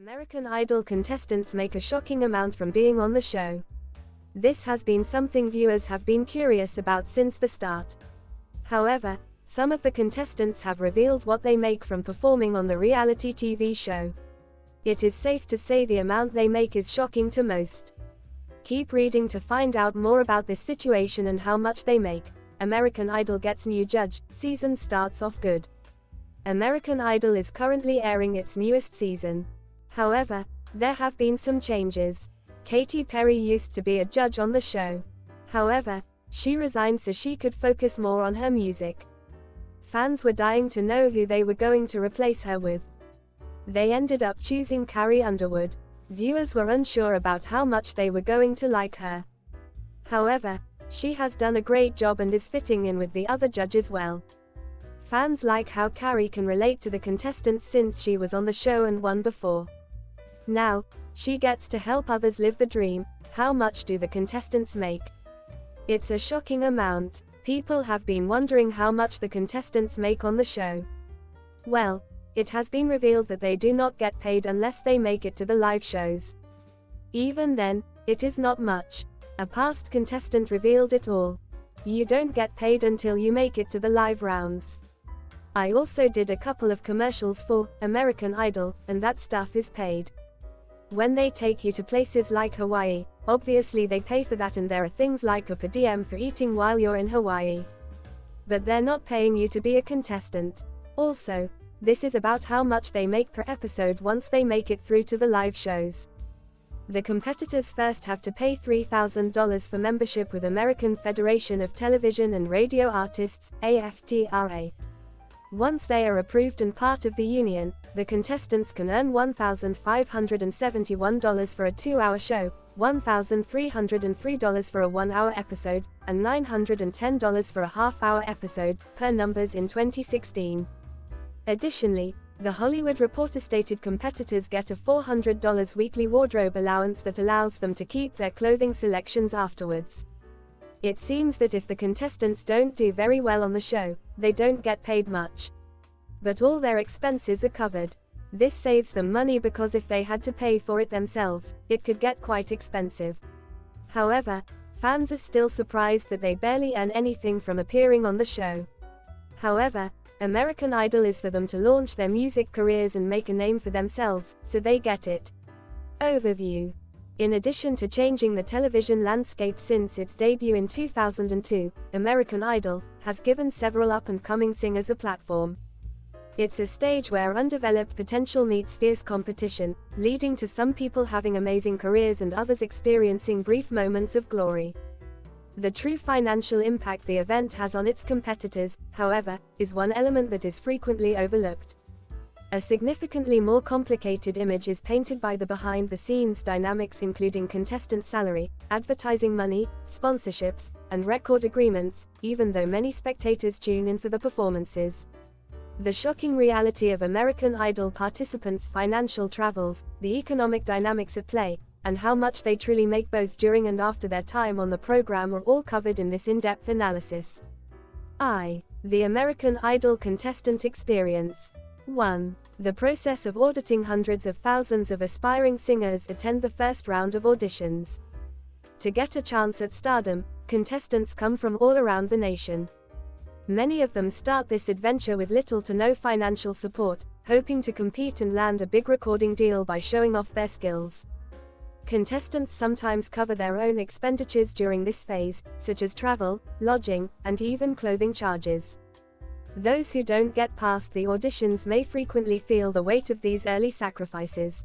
American Idol contestants make a shocking amount from being on the show. This has been something viewers have been curious about since the start. However, some of the contestants have revealed what they make from performing on the reality TV show. It is safe to say the amount they make is shocking to most. Keep reading to find out more about this situation and how much they make. American Idol gets new judge, season starts off good. American Idol is currently airing its newest season. However, there have been some changes. Katy Perry used to be a judge on the show. However, she resigned so she could focus more on her music. Fans were dying to know who they were going to replace her with. They ended up choosing Carrie Underwood. Viewers were unsure about how much they were going to like her. However, she has done a great job and is fitting in with the other judges well. Fans like how Carrie can relate to the contestants since she was on the show and won before. Now, she gets to help others live the dream. How much do the contestants make? It's a shocking amount. People have been wondering how much the contestants make on the show. Well, it has been revealed that they do not get paid unless they make it to the live shows. Even then, it is not much. A past contestant revealed it all. You don't get paid until you make it to the live rounds. I also did a couple of commercials for American Idol, and that stuff is paid. When they take you to places like Hawaii, obviously they pay for that, and there are things like a per diem for eating while you're in Hawaii. But they're not paying you to be a contestant. Also, this is about how much they make per episode once they make it through to the live shows. The competitors first have to pay $3,000 for membership with American Federation of Television and Radio Artists, AFTRA. Once they are approved and part of the union, the contestants can earn $1,571 for a 2-hour show, $1,303 for a 1-hour episode, and $910 for a half-hour episode, per numbers in 2016. Additionally, The Hollywood Reporter stated competitors get a $400 weekly wardrobe allowance that allows them to keep their clothing selections afterwards. It seems that if the contestants don't do very well on the show, they don't get paid much. But all their expenses are covered. This saves them money because if they had to pay for it themselves, it could get quite expensive. However, fans are still surprised that they barely earn anything from appearing on the show. However, American Idol is for them to launch their music careers and make a name for themselves, so they get it. Overview. In addition to changing the television landscape since its debut in 2002, American Idol has given several up-and-coming singers a platform. It's a stage where undeveloped potential meets fierce competition, leading to some people having amazing careers and others experiencing brief moments of glory. The true financial impact the event has on its competitors, however, is one element that is frequently overlooked. A significantly more complicated image is painted by the behind-the-scenes dynamics, including contestant salary, advertising money, sponsorships, and record agreements, even though many spectators tune in for the performances. The shocking reality of American Idol participants' financial travels, the economic dynamics at play, and how much they truly make both during and after their time on the program are all covered in this in-depth analysis. The American Idol contestant experience. 1. The process of auditing hundreds of thousands of aspiring singers attend the first round of auditions. To get a chance at stardom, contestants come from all around the nation. Many of them start this adventure with little to no financial support, hoping to compete and land a big recording deal by showing off their skills. Contestants sometimes cover their own expenditures during this phase, such as travel, lodging, and even clothing charges. Those who don't get past the auditions may frequently feel the weight of these early sacrifices.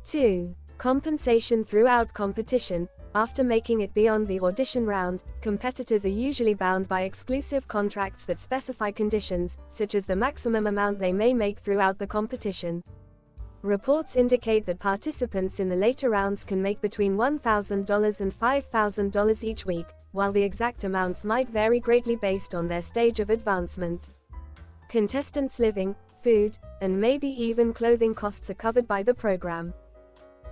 2. Compensation throughout competition. After making it beyond the audition round, competitors are usually bound by exclusive contracts that specify conditions, such as the maximum amount they may make throughout the competition. Reports indicate that participants in the later rounds can make between $1,000 and $5,000 each week, while the exact amounts might vary greatly based on their stage of advancement. Contestants' living, food, and maybe even clothing costs are covered by the program.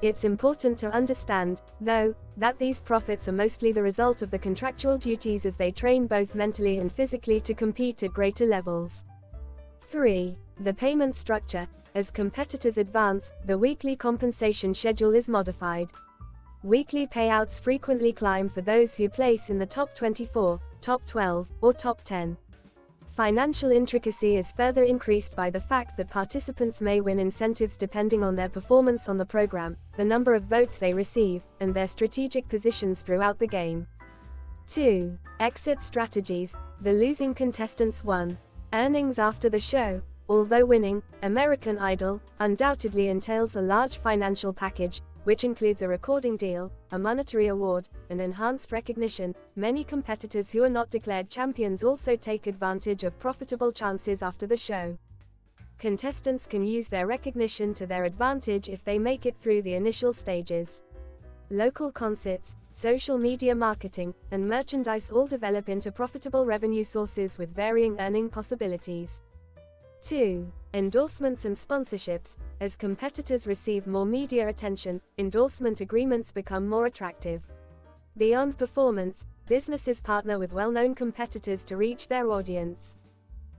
It's important to understand, though, that these profits are mostly the result of the contractual duties as they train both mentally and physically to compete at greater levels. 3. The payment structure. As competitors advance, the weekly compensation schedule is modified. Weekly payouts frequently climb for those who place in the top 24, top 12, or top 10. Financial intricacy is further increased by the fact that participants may win incentives depending on their performance on the program, the number of votes they receive, and their strategic positions throughout the game. 2. Exit strategies. The losing contestants won. Earnings after the show. Although winning American Idol undoubtedly entails a large financial package, which includes a recording deal, a monetary award, and enhanced recognition, many competitors who are not declared champions also take advantage of profitable chances after the show. Contestants can use their recognition to their advantage if they make it through the initial stages. Local concerts, social media marketing, and merchandise all develop into profitable revenue sources with varying earning possibilities. 2. Endorsements and sponsorships. As competitors receive more media attention, endorsement agreements become more attractive. Beyond performance, businesses partner with well-known competitors to reach their audience.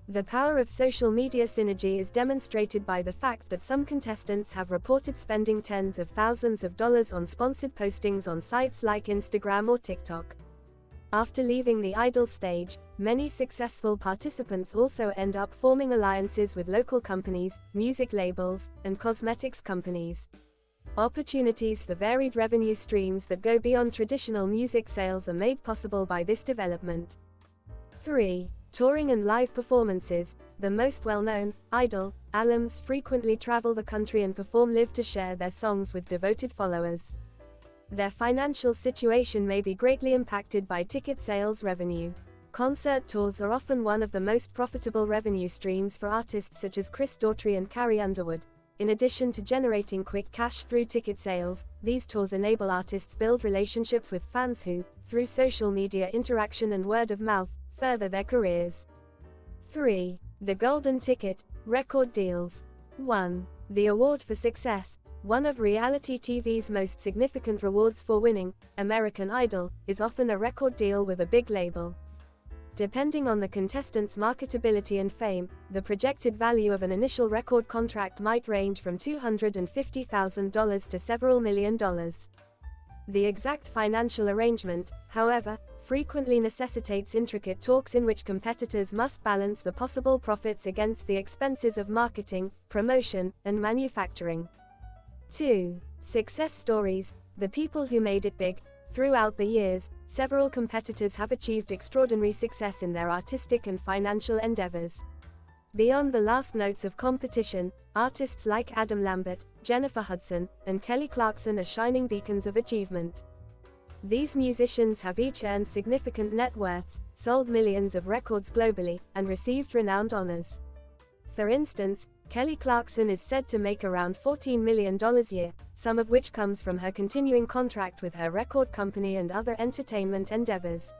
The power of social media synergy is demonstrated by the fact that some contestants have reported spending tens of thousands of dollars on sponsored postings on sites like Instagram or TikTok. After leaving the Idol stage, many successful participants also end up forming alliances with local companies, music labels, and cosmetics companies. Opportunities for varied revenue streams that go beyond traditional music sales are made possible by this development. 3. Touring and live performances. The most well-known Idol alums frequently travel the country and perform live to share their songs with devoted followers. Their financial situation may be greatly impacted by ticket sales revenue. Concert tours are often one of the most profitable revenue streams for artists such as Chris Daughtry and Carrie Underwood. In addition to generating quick cash through ticket sales, these tours enable artists build relationships with fans who, through social media interaction and word of mouth, further their careers. 3. The Golden Ticket, record deals. 1. The Award for Success. One of reality TV's most significant rewards for winning American Idol is often a record deal with a big label. Depending on the contestant's marketability and fame, the projected value of an initial record contract might range from $250,000 to several $1 million. The exact financial arrangement, however, frequently necessitates intricate talks in which competitors must balance the possible profits against the expenses of marketing, promotion, and manufacturing. 2. Success stories. The people who made it big. Throughout the years, several competitors have achieved extraordinary success in their artistic and financial endeavors. Beyond the last notes of competition, artists like Adam Lambert, Jennifer Hudson, and Kelly Clarkson are shining beacons of achievement. These musicians have each earned significant net worths, sold millions of records globally, and received renowned honors. For instance, Kelly Clarkson is said to make around $14 million a year, some of which comes from her continuing contract with her record company and other entertainment endeavors.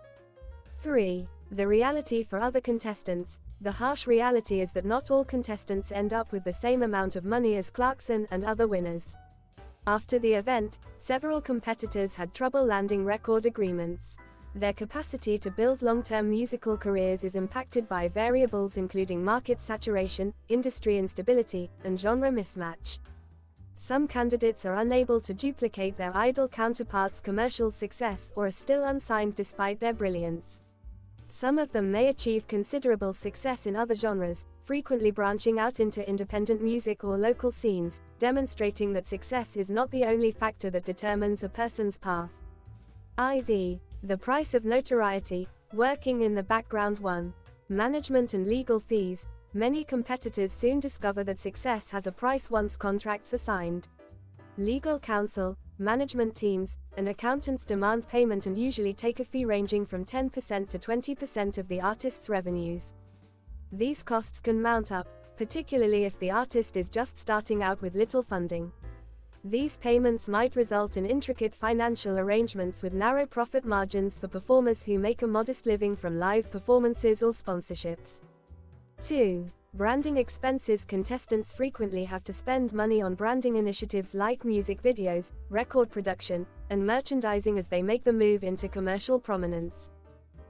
3. The reality for other contestants. The harsh reality is that not all contestants end up with the same amount of money as Clarkson and other winners. After the event, several competitors had trouble landing record agreements. Their capacity to build long-term musical careers is impacted by variables including market saturation, industry instability, and genre mismatch. Some candidates are unable to duplicate their Idol counterparts' commercial success or are still unsigned despite their brilliance. Some of them may achieve considerable success in other genres, frequently branching out into independent music or local scenes, demonstrating that success is not the only factor that determines a person's path. IV. The price of notoriety. Working in the background. 1. Management and legal fees. Many competitors soon discover that success has a price once contracts are signed. Legal counsel, management teams, and accountants demand payment and usually take a fee ranging from 10% to 20% of the artist's revenues. These costs can mount up, particularly if the artist is just starting out with little funding. These payments might result in intricate financial arrangements with narrow profit margins for performers who make a modest living from live performances or sponsorships. 2. Branding expenses. Contestants frequently have to spend money on branding initiatives like music videos, record production, and merchandising as they make the move into commercial prominence.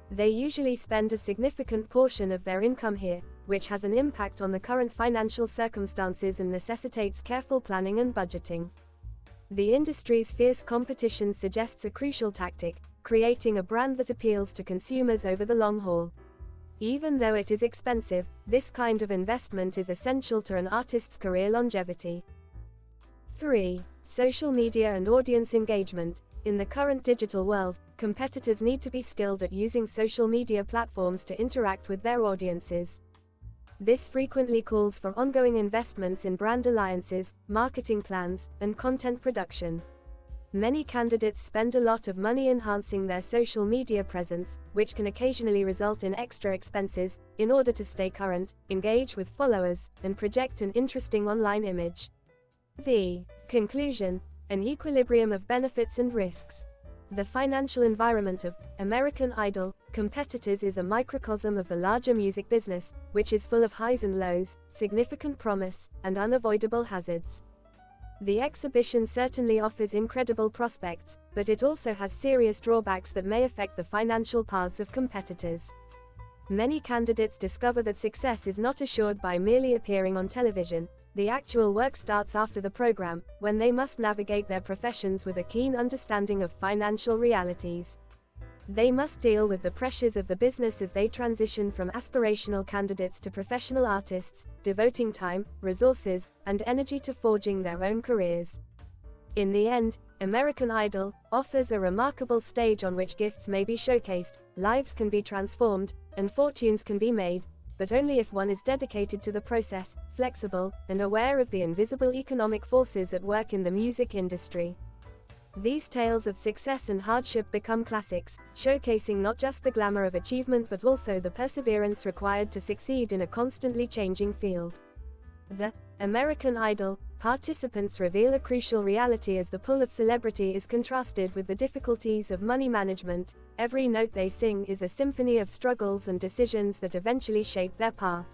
They usually spend a significant portion of their income here, which has an impact on the current financial circumstances and necessitates careful planning and budgeting. The industry's fierce competition suggests a crucial tactic: creating a brand that appeals to consumers over the long haul. Even though it is expensive, this kind of investment is essential to an artist's career longevity. 3. Social media and audience engagement. In the current digital world, competitors need to be skilled at using social media platforms to interact with their audiences. This frequently calls for ongoing investments in brand alliances, marketing plans, and content production. Many candidates spend a lot of money enhancing their social media presence, which can occasionally result in extra expenses, in order to stay current, engage with followers, and project an interesting online image. The conclusion: an equilibrium of benefits and risks. The financial environment of American Idol competitors is a microcosm of the larger music business, which is full of highs and lows, significant promise, and unavoidable hazards. The exhibition certainly offers incredible prospects, but it also has serious drawbacks that may affect the financial paths of competitors. Many candidates discover that success is not assured by merely appearing on television. The actual work starts after the program, when they must navigate their professions with a keen understanding of financial realities. They must deal with the pressures of the business as they transition from aspirational candidates to professional artists, devoting time, resources, and energy to forging their own careers. In the end, American Idol offers a remarkable stage on which gifts may be showcased, lives can be transformed, and fortunes can be made, but only if one is dedicated to the process, flexible, and aware of the invisible economic forces at work in the music industry. These tales of success and hardship become classics, showcasing not just the glamour of achievement but also the perseverance required to succeed in a constantly changing field. The American Idol participants reveal a crucial reality as the pull of celebrity is contrasted with the difficulties of money management. Every note they sing is a symphony of struggles and decisions that eventually shape their path.